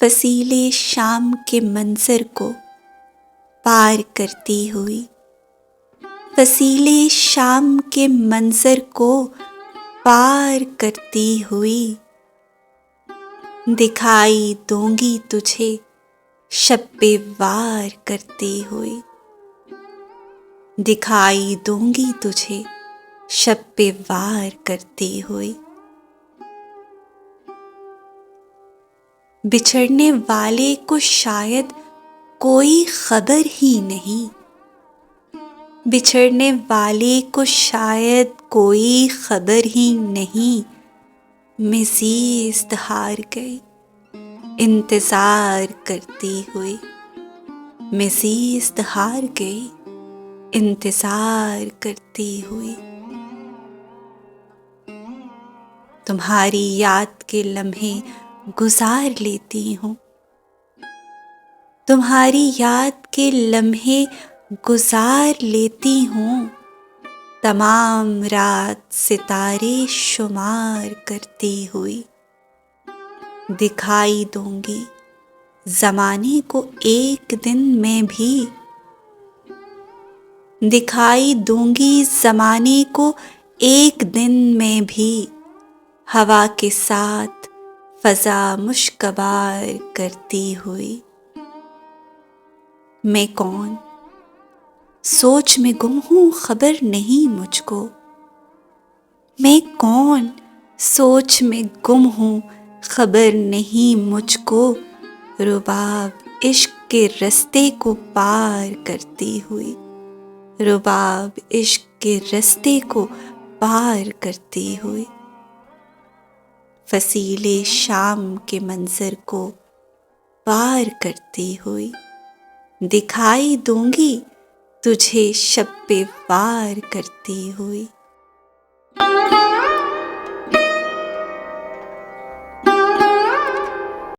फसीले शाम के मंजर को पार करती हुई, फसीले शाम के मंजर को पार करती हुई, दिखाई दूंगी तुझे शब्बे वार करती हुई, दिखाई दूंगी तुझे शब्बे वार करती हुई। बिछड़ने वाले को शायद कोई खबर ही नहीं, बिछड़ने वाले को शायद कोई खबर ही नहीं, मैं ज़ीस्त हार गई इंतज़ार करती हुई, मैं ज़ीस्त हार गई इंतज़ार करती हुई। तुम्हारी याद के लम्हे गुजार लेती हूँ, तुम्हारी याद के लम्हे गुजार लेती हूँ, तमाम रात सितारे शुमार करती हुई, दिखाई दूंगी ज़माने को एक दिन मैं भी, दिखाई दूंगी ज़माने को एक दिन मैं भी, हवा के साथ फ़ज़ा मुश्कबार करती हुई। मैं कौन सोच में गुम हूँ खबर नहीं मुझको, मैं कौन सोच में गुम हूँ खबर नहीं मुझको, रुबाब इश्क के रस्ते को पार करती हुई, रुबाब इश्क के रस्ते को पार करती हुई, फसीले शाम के मंजर को पार करती हुई, दिखाई दूंगी तुझे शब्बे वार करती हुई।